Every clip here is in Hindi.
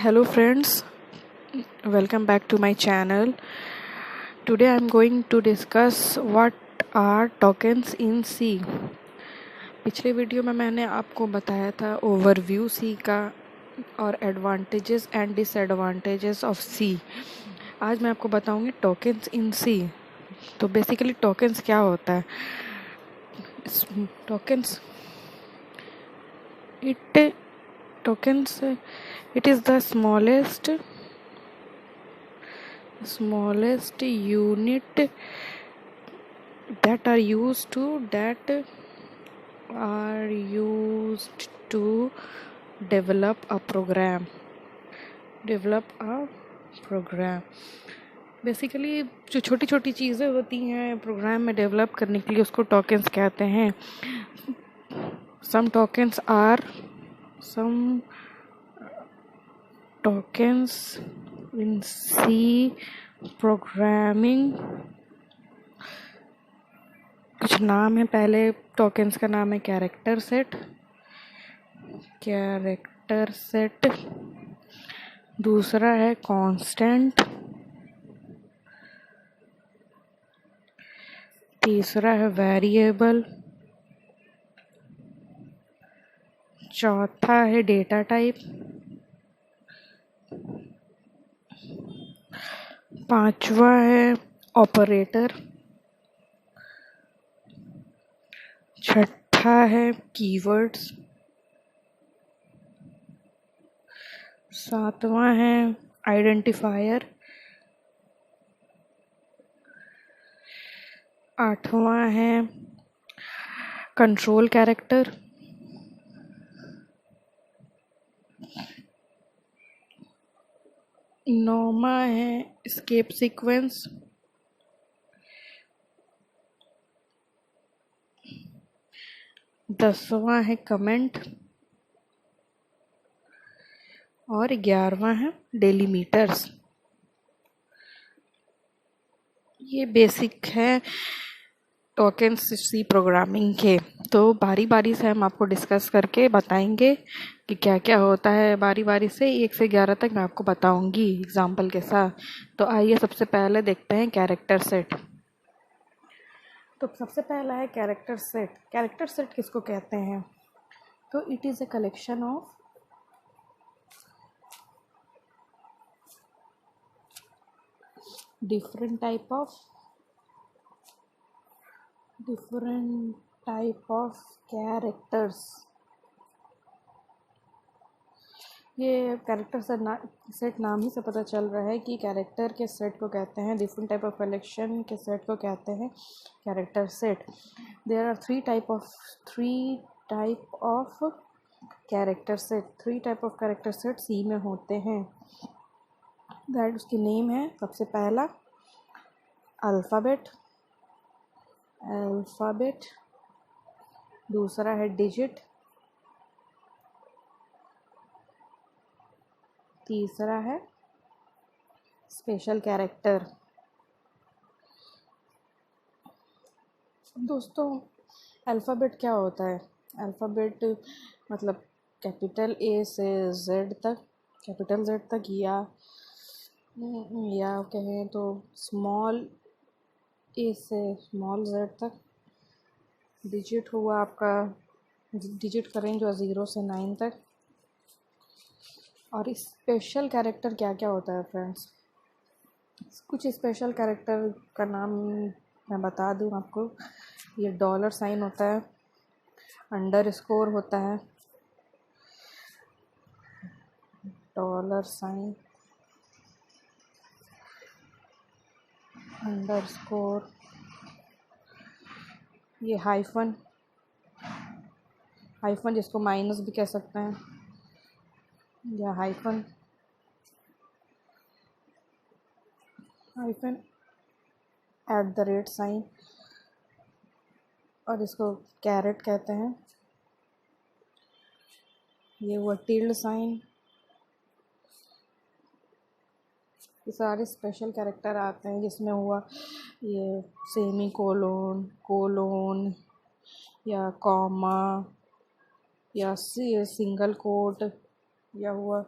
Hello friends, welcome back to my channel. Today I'm going to discuss what are tokens in C. पिछले वीडियो में मैंने आपको बताया था ओवरव्यू C का और advantages and disadvantages of C. आज मैं आपको बताऊंगी टोकन्स इन C. तो बेसिकली टोकन्स क्या होता है? Tokens it is the smallest unit that are used to develop a program. Basically जो छोटी छोटी चीज़ें होती हैं प्रोग्राम में डेवलप करने के लिए उसको टोकन्स कहते हैं. some tokens in C programming. कुछ नाम है. पहले टोकन्स का नाम है कैरेक्टर सेट. दूसरा है कांस्टेंट. तीसरा है वेरिएबल. चौथा है डेटा टाइप. पांचवा है ऑपरेटर. छठा है कीवर्ड्स. सातवां है आइडेंटिफायर. आठवां है कंट्रोल कैरेक्टर. नौवां है एस्केप सीक्वेंस. 10वां है कमेंट. और 11वां है डेलीमीटर्स. ये बेसिक है टोकन्स सी प्रोग्रामिंग के. तो बारी बारी से हम आपको डिस्कस करके बताएंगे कि क्या क्या होता है. बारी बारी से 1 से 11 तक मैं आपको बताऊंगी एग्जाम्पल के साथ. तो आइए सबसे पहले देखते हैं कैरेक्टर सेट. तो सबसे पहला है कैरेक्टर सेट. कैरेक्टर सेट किसको कहते हैं? तो it is a collection of different type of characters. ये कैरेक्टर सेट नाम ही से पता चल रहा है कि कैरेक्टर के सेट को कहते हैं. डिफरेंट टाइप ऑफ कलेक्शन के सेट को कहते हैं character set. There are three type of character set. 3 type of character set C में होते हैं. दैट उसकी नेम है. सबसे पहला अल्फ़ाबेट. दूसरा है डिजिट. तीसरा है स्पेशल कैरेक्टर. दोस्तों अल्फ़ाबेट क्या होता है? अल्फ़ाबेट मतलब कैपिटल ए से जेड तक, कैपिटल जेड तक या कहें तो स्मॉल ए से स्मॉल जेड तक. डिजिट हुआ आपका, डिजिट का रेंज हुआ 0 से 9 तक. और स्पेशल कैरेक्टर क्या क्या होता है फ्रेंड्स? कुछ स्पेशल कैरेक्टर का नाम मैं बता दूं आपको. ये $साइन होता है. अंडरस्कोर होता है. $साइन, अंडरस्कोर. ये हाइफन जिसको माइनस भी कह सकते हैं, या हाइफन @ साइन. और इसको कैरेट कहते हैं. ये हुआ टिल्ड साइन. ये सारे स्पेशल कैरेक्टर आते हैं जिसमें हुआ ये सेमी कोलोन या कॉमा या सिंगल कोट या हुआ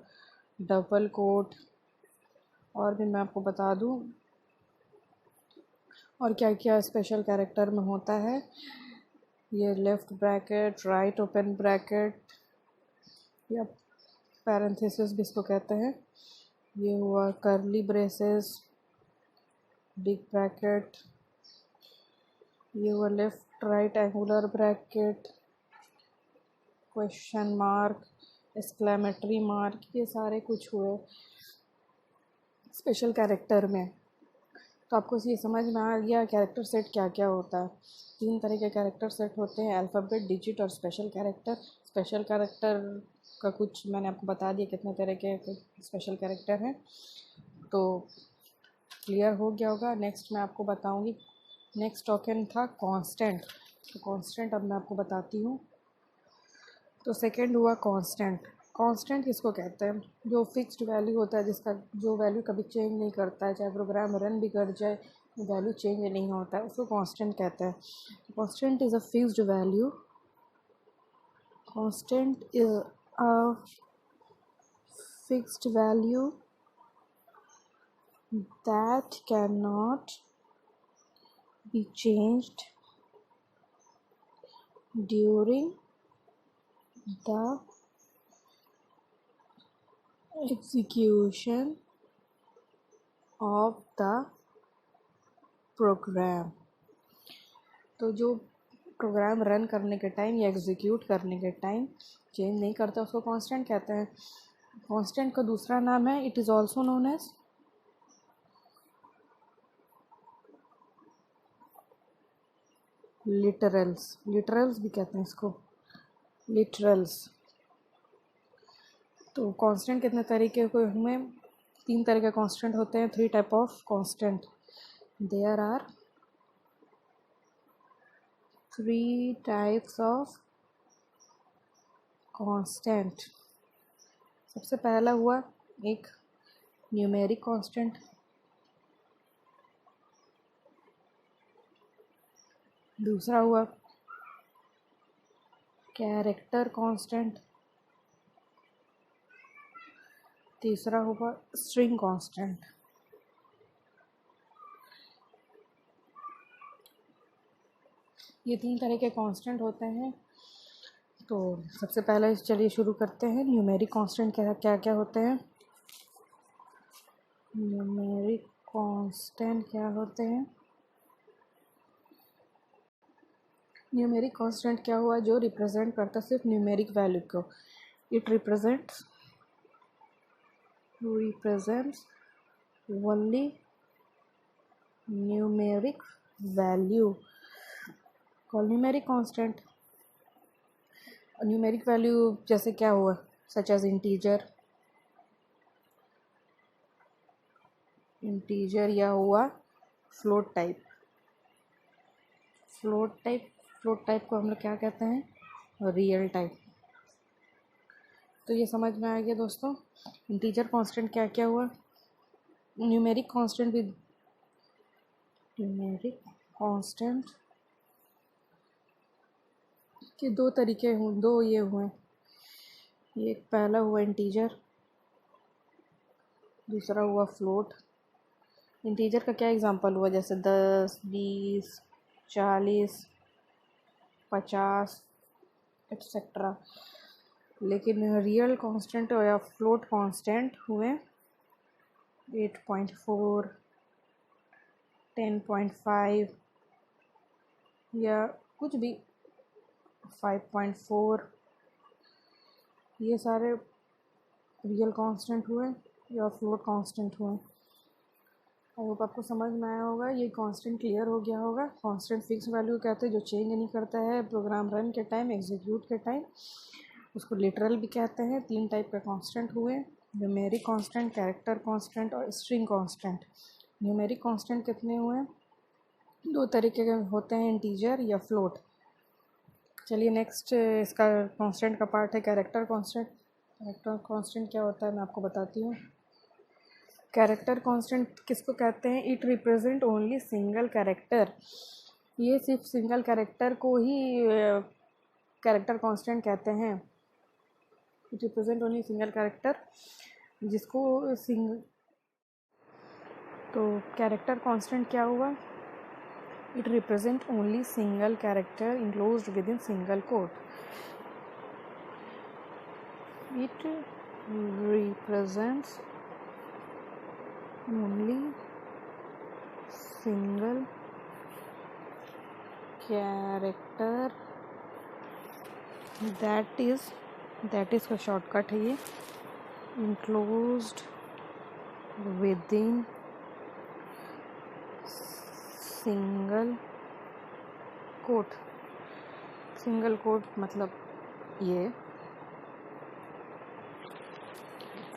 डबल कोट, और भी मैं आपको बता दूं और क्या क्या स्पेशल कैरेक्टर में होता है। ये left bracket, right open bracket या पैरेंथेसिस भी इसको कहते हैं। ये हुआ कर्ली ब्रेसेस, बिग ब्रैकेट, ये हुआ left right angular bracket, question mark, exclamatory mark, ये सारे कुछ हुए स्पेशल कैरेक्टर में। तो आपको ये समझ में आ गया कैरेक्टर सेट क्या क्या होता है। 3 तरह के कैरेक्टर सेट होते हैं, अल्फ़ाबेट, डिजिट और स्पेशल कैरेक्टर। स्पेशल कैरेक्टर का कुछ मैंने आपको बता दिया कितने तरह के स्पेशल कैरेक्टर हैं, तो क्लियर हो गया होगा। नेक्स्ट मैं आपको बताऊंगी, नेक्स्ट टोकन था कांस्टेंट। तो कांस्टेंट अब मैं आपको बताती हूँ। तो सेकंड हुआ कांस्टेंट। कांस्टेंट किसको कहते हैं? जो फिक्स्ड वैल्यू होता है, जिसका जो वैल्यू कभी चेंज नहीं करता है, चाहे प्रोग्राम रन भी कर जाए वैल्यू चेंज नहीं होता है, उसको कांस्टेंट कहते हैं। Constant is a fixed value. Constant is a fixed value that cannot be changed during the execution of the program। तो जो प्रोग्राम रन करने के टाइम या एग्जीक्यूट करने के टाइम चेंज नहीं करता, उसको कांस्टेंट कहते हैं। कांस्टेंट का दूसरा नाम है, it is also known as literals. Literals भी कहते हैं इसको, लिटरल्स। तो कांस्टेंट कितने तरीके के हुए? 3 तरह के कांस्टेंट होते हैं, 3 type of constant. There are 3 types of constant. सबसे पहला हुआ एक न्यूमेरिक कांस्टेंट, दूसरा हुआ कैरेक्टर कांस्टेंट, तीसरा होगा स्ट्रिंग कांस्टेंट। ये 3 तरह के कांस्टेंट होते हैं। तो सबसे पहले चलिए शुरू करते हैं। न्यूमेरिक कांस्टेंट क्या क्या क्या होते हैं? न्यूमेरिक कांस्टेंट क्या होते हैं? न्यूमेरिक कांस्टेंट क्या हुआ? जो रिप्रेजेंट करता सिर्फ न्यूमेरिक वैल्यू को। It represents only numeric value called numeric constant. Numeric value जैसे क्या हुआ? सच एज इंटीजर या हुआ फ्लोट टाइप। फ्लोट टाइप को हम लोग क्या कहते हैं? Real type. तो ये समझ में आ गया दोस्तों। इंटीजर कांस्टेंट क्या क्या हुआ? न्यूमेरिक कांस्टेंट के 2 तरीके हुए, 2 ये हुए। ये पहला हुआ इंटीजर, दूसरा हुआ फ्लोट। इंटीजर का क्या एग्जांपल हुआ? जैसे 10, 20, 40, 50 एक्सेट्रा। लेकिन रियल कांस्टेंट या फ्लोट कांस्टेंट हुए 8.4, 10.5 या कुछ भी 5.4। ये सारे रियल कांस्टेंट हुए या फ्लोट कांस्टेंट हुए। आई होप आपको समझ में आया होगा, ये कांस्टेंट क्लियर हो गया होगा। कांस्टेंट फिक्स वैल्यू कहते हैं जो चेंज नहीं करता है प्रोग्राम रन के टाइम, एग्जीक्यूट के टाइम। उसको लिटरल भी कहते हैं। 3 टाइप के कांस्टेंट हुए, न्यूमेरिक कांस्टेंट, कैरेक्टर कांस्टेंट और स्ट्रिंग कांस्टेंट। न्यूमेरिक कांस्टेंट कितने हुए? 2 तरीके के होते हैं, इंटीजर या फ्लोट। चलिए नेक्स्ट इसका कांस्टेंट का पार्ट है कैरेक्टर कांस्टेंट। कैरेक्टर कांस्टेंट क्या होता है मैं आपको बताती हूँ। कैरेक्टर कांस्टेंट किसको कहते हैं? It represent only single character. ये सिर्फ सिंगल कैरेक्टर को ही कैरेक्टर कांस्टेंट कहते हैं। It represent only single character जिसको तो कैरेक्टर कांस्टेंट क्या हुआ? It represent only single character enclosed with in single quote. It represents only single character that is का शॉर्टकट है ये, enclosed within single quote. Single quote मतलब ये,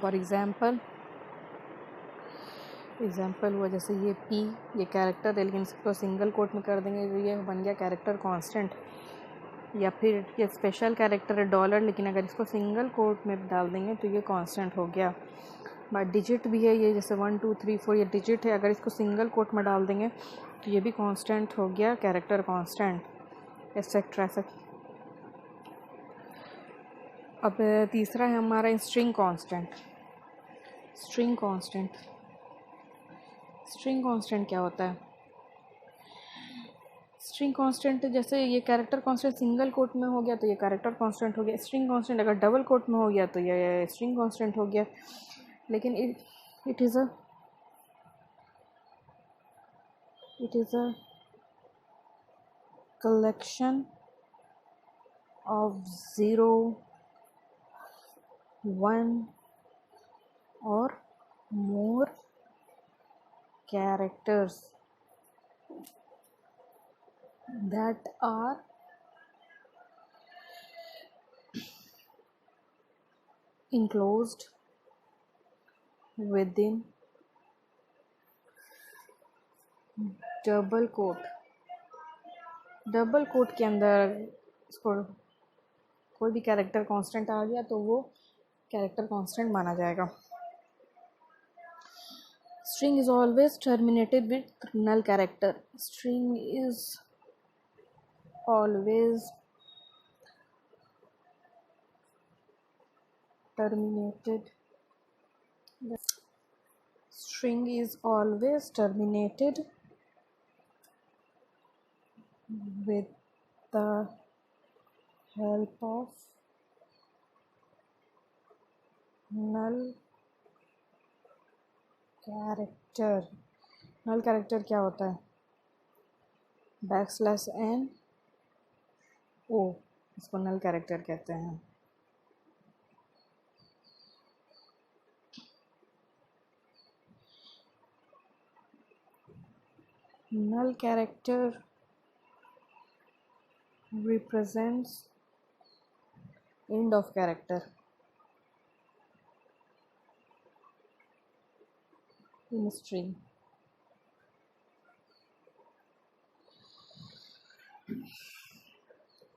फॉर एग्ज़ाम्पल हुआ जैसे ये P, ये कैरेक्टर है, लेकिन इसको सिंगल कोट में कर देंगे तो ये बन गया कैरेक्टर कांस्टेंट. या फिर ये स्पेशल कैरेक्टर है डॉलर, लेकिन अगर इसको सिंगल कोट में डाल देंगे तो ये कांस्टेंट हो गया. बट डिजिट भी है ये, जैसे 1 2 3 4 ये डिजिट है, अगर इसको सिंगल कोट में डाल देंगे तो ये भी कांस्टेंट हो गया, कैरेक्टर कांस्टेंट, एक्सेट्रा. अब तीसरा है हमारा स्ट्रिंग कांस्टेंट. स्ट्रिंग कांस्टेंट क्या होता है? स्ट्रिंग कांस्टेंट जैसे ये कैरेक्टर कांस्टेंट सिंगल कोट में हो गया तो ये कैरेक्टर कांस्टेंट हो गया. स्ट्रिंग कांस्टेंट अगर डबल कोट में हो गया तो ये स्ट्रिंग कांस्टेंट हो गया. लेकिन it is a collection of 0 1 और more characters that are enclosed within double quote. Double quote के अंदर इसको कोई भी कैरेक्टर कांस्टेंट आ गया तो वो कैरेक्टर कांस्टेंट माना जाएगा. String is always terminated with null character. String is always terminated. String is always terminated with the help of null character. Null character क्या होता है? \n o, इसको नल कैरेक्टर कहते हैं. Null character represents end of character in string.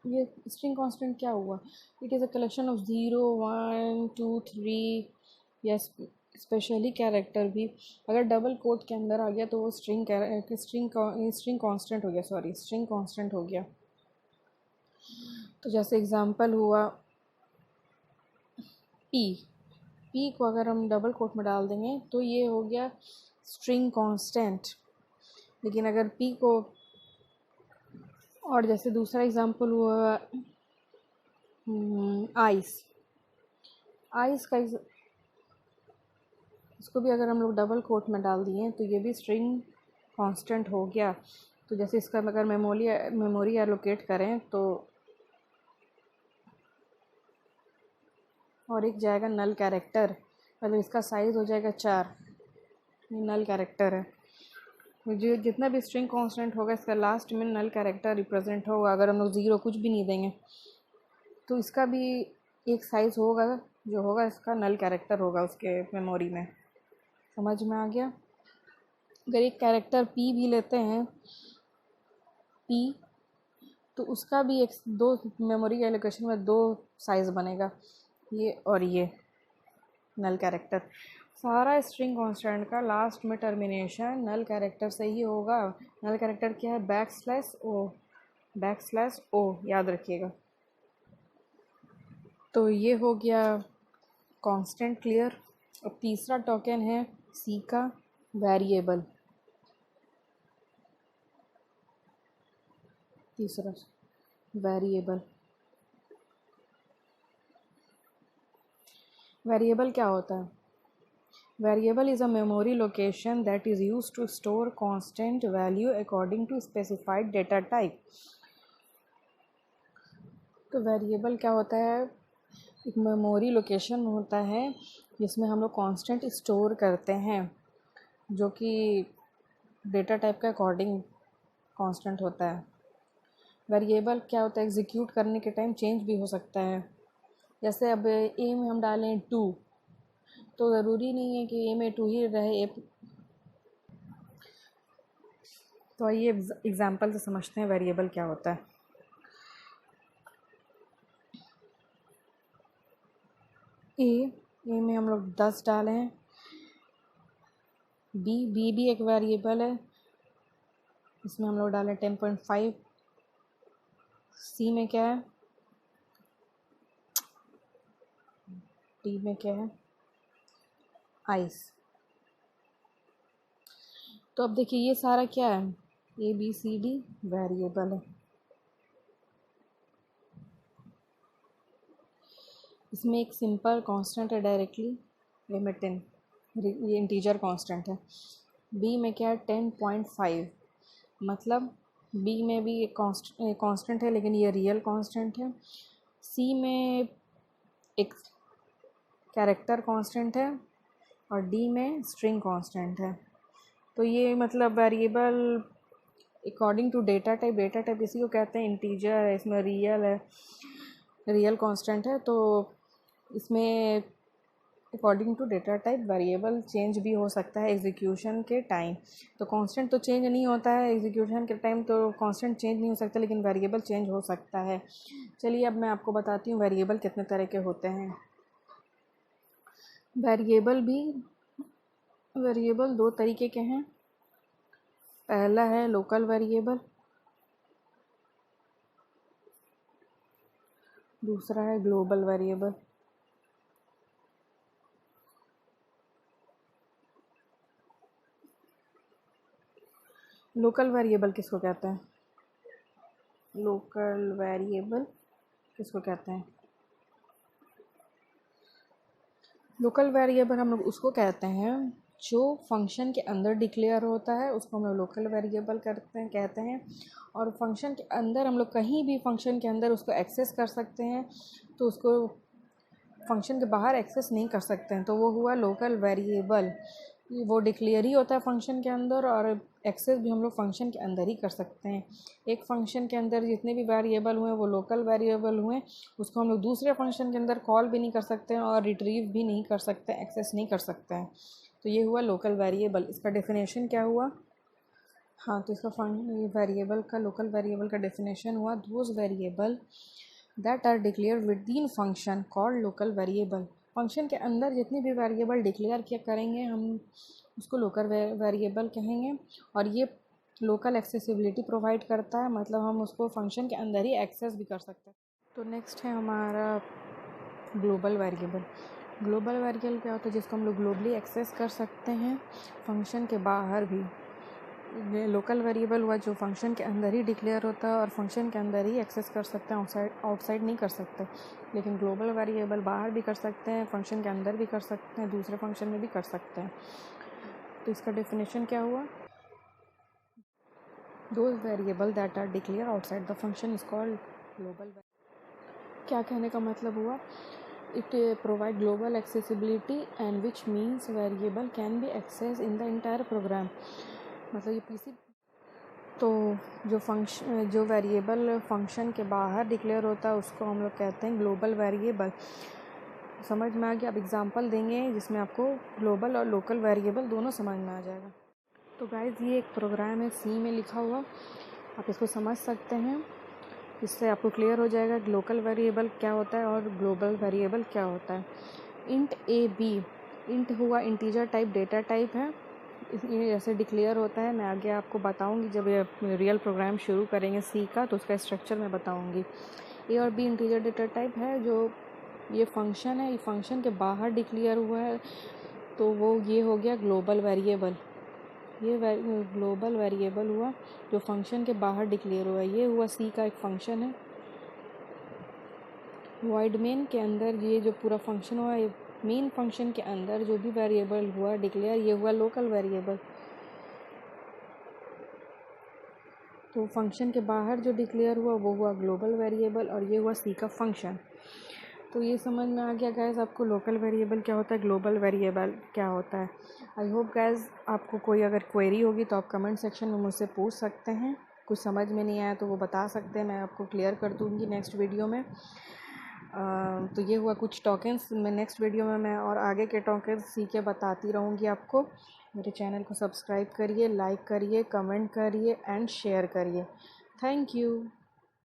ये स्ट्रिंग कांस्टेंट क्या हुआ? It is a collection of 0 1 2 3 या स्पेशली कैरेक्टर भी अगर डबल कोट के अंदर आ गया तो वो स्ट्रिंग कांस्टेंट हो गया. स्ट्रिंग कांस्टेंट हो गया. तो जैसे एग्जांपल हुआ P को अगर हम डबल कोट में डाल देंगे तो ये हो गया स्ट्रिंग कांस्टेंट. लेकिन अगर P को, और जैसे दूसरा एग्जांपल हुआ आइस का, इसको भी अगर हम लोग डबल कोट में डाल दिए तो ये भी स्ट्रिंग कांस्टेंट हो गया. तो जैसे इसका अगर मेमोरी एलोकेट करें तो और एक जाएगा नल कैरेक्टर, मतलब इसका साइज़ हो जाएगा 4. ये नल कैरेक्टर है. जो जितना भी स्ट्रिंग कांस्टेंट होगा इसका लास्ट में नल कैरेक्टर रिप्रेजेंट होगा. अगर हम लोग 0 कुछ भी नहीं देंगे तो इसका भी एक साइज़ होगा, जो होगा इसका नल कैरेक्टर होगा उसके मेमोरी में. समझ में आ गया? अगर एक कैरेक्टर P भी लेते हैं P, तो उसका भी एक दो मेमोरी एलोकेशन में 2 साइज़ बनेगा, ये और ये नल कैरेक्टर. सारा स्ट्रिंग कांस्टेंट का लास्ट में टर्मिनेशन नल कैरेक्टर से ही होगा. नल कैरेक्टर क्या है? \o, याद रखिएगा. तो ये हो गया कांस्टेंट क्लियर. अब तीसरा टोकन है सी का वेरिएबल। तीसरा वेरिएबल। वेरिएबल क्या होता है? Variable is a memory location that is used to store constant value according to specified data type. तो वेरिएबल क्या होता है? एक मेमोरी लोकेशन होता है जिसमें हम लोग कांस्टेंट स्टोर करते हैं, जो कि डेटा टाइप के अकॉर्डिंग कांस्टेंट होता है। वेरिएबल क्या होता है? एग्जीक्यूट करने के टाइम चेंज भी हो सकता है। जैसे अब ए में हम डालें 2, तो ज़रूरी नहीं है कि ए में 2 ही रहे। तो आइए एग्जाम्पल से समझते हैं वेरिएबल क्या होता है। ए में हम लोग 10 डाले हैं। बी भी एक वेरिएबल है, इसमें हम लोग डालें 10.5। सी में क्या है? डी में क्या है? आइस। तो अब देखिए ये सारा क्या है? A B C D variable है। इसमें एक सिंपल कांस्टेंट है डायरेक्टली लिमिट 10, ये इंटीजर कांस्टेंट है। बी में क्या है? 10.5, मतलब बी में भी एक कांस्टेंट है लेकिन ये रियल कांस्टेंट है। सी में एक कैरेक्टर कांस्टेंट है और डी में स्ट्रिंग कांस्टेंट है। तो ये मतलब variable according to data type इसी को कहते हैं। इंटीजर है, इसमें रियल है, रियल कांस्टेंट है। तो इसमें according to data type variable change भी हो सकता है एग्जीक्यूशन के टाइम। तो कांस्टेंट तो चेंज नहीं होता है एग्जीक्यूशन के टाइम, तो कांस्टेंट चेंज नहीं हो सकता, लेकिन वेरिएबल चेंज हो सकता है। चलिए अब मैं आपको बताती हूँ वेरिएबल कितने तरह के होते हैं। वेरिएबल दो तरीके के हैं। पहला है लोकल वेरिएबल, दूसरा है ग्लोबल वेरिएबल। लोकल वेरिएबल किसको कहते हैं? लोकल वेरिएबल किसको कहते हैं? लोकल वेरिएबल हम लोग उसको कहते हैं जो फंक्शन के अंदर डिक्लेयर होता है, उसको हम लोग लोकल वेरिएबल कहते हैं। और फंक्शन के अंदर हम लोग कहीं भी फंक्शन के अंदर उसको एक्सेस कर सकते हैं, तो उसको फंक्शन के बाहर एक्सेस नहीं कर सकते हैं, तो वो हुआ लोकल वेरिएबल। वो डिक्लेयर ही होता है फंक्शन के अंदर, और एक्सेस भी हम लोग फंक्शन के अंदर ही कर सकते हैं। एक फंक्शन के अंदर जितने भी वेरिएबल हुए वो लोकल वेरिएबल हुए, उसको हम लोग दूसरे फंक्शन के अंदर कॉल भी नहीं कर सकते हैं और रिट्रीव भी नहीं कर सकते, एक्सेस नहीं कर सकते हैं। तो ये हुआ लोकल वेरिएबल। इसका डेफिनेशन क्या हुआ? हाँ, तो इसका वेरिएबल का, लोकल वेरिएबल का डेफिनेशन हुआ those variable that are declare within function called local variable. Function के अंदर जितनी भी वेरिएबल डिक्लेयर किया करेंगे हम उसको लोकल वेरिएबल कहेंगे, और ये लोकल एक्सेसिबिलिटी प्रोवाइड करता है, मतलब हम उसको फंक्शन के अंदर ही एक्सेस भी कर सकते हैं। तो नेक्स्ट है हमारा ग्लोबल वेरिएबल। ग्लोबल वेरिएबल क्या होता है? जिसको हम लोग ग्लोबली एक्सेस कर सकते हैं, फंक्शन के बाहर भी। लोकल वेरिएबल हुआ जो फंक्शन के अंदर ही डिक्लेयर होता है और फंक्शन के अंदर ही एक्सेस कर सकते हैं, आउटसाइड नहीं कर सकते। लेकिन ग्लोबल वेरिएबल बाहर भी कर सकते हैं, फंक्शन के अंदर भी कर सकते हैं, दूसरे फंक्शन में भी कर सकते हैं। तो इसका डेफिनेशन क्या हुआ? Those variable that are declare outside the function is called global. क्या कहने का मतलब हुआ? It provide global accessibility and which means variable can be access in the entire program. मतलब ये पीसी। तो जो वेरिएबल फंक्शन के बाहर डिक्लेयर होता है उसको हम लोग कहते हैं ग्लोबल वेरिएबल। समझ में आ गया? अब एग्जांपल देंगे जिसमें आपको ग्लोबल और लोकल वेरिएबल दोनों समझ में आ जाएगा। तो गाइस ये एक प्रोग्राम है सी में लिखा हुआ, आप इसको समझ सकते हैं, इससे आपको क्लियर हो जाएगा कि लोकल वेरिएबल क्या होता है और ग्लोबल वेरिएबल क्या होता है। इंट ए बी, इंट हुआ इंटीजर टाइप डेटा टाइप है, ये ऐसे डिक्लेयर होता है। मैं आगे आपको बताऊंगी जब ये रियल प्रोग्राम शुरू करेंगे सी का, तो उसका स्ट्रक्चर मैं बताऊंगी। ए और बी इंटीजर डेटा टाइप है, जो ये फंक्शन है, ये फंक्शन के बाहर डिक्लेयर हुआ है, तो वो ये हो गया ग्लोबल वेरिएबल। ये ग्लोबल वेरिएबल हुआ जो फंक्शन के बाहर डिक्लेयर हुआ। ये हुआ सी का एक फंक्शन है। वॉइड मेन के अंदर ये जो पूरा फंक्शन हुआ, ये मेन फंक्शन के अंदर जो भी वेरिएबल हुआ डिक्लेयर, ये हुआ लोकल वेरिएबल। तो फंक्शन के बाहर जो डिक्लेयर हुआ वो हुआ ग्लोबल वेरिएबल, और ये हुआ सी का फंक्शन। तो ये समझ में आ गया गैस आपको लोकल वेरिएबल क्या होता है, ग्लोबल वेरिएबल क्या होता है। आई होप गैस आपको कोई अगर क्वेरी होगी तो आप कमेंट सेक्शन में मुझसे पूछ सकते हैं। कुछ समझ में नहीं आया तो वो बता सकते हैं, मैं आपको क्लियर कर दूँगी नेक्स्ट वीडियो में। तो ये हुआ कुछ टोकन्स। मैं नेक्स्ट वीडियो में मैं और आगे के टोकन्स सीखे बताती रहूँगी आपको। मेरे चैनल को सब्सक्राइब करिए, लाइक करिए, कमेंट करिए एंड शेयर करिए। Thank you.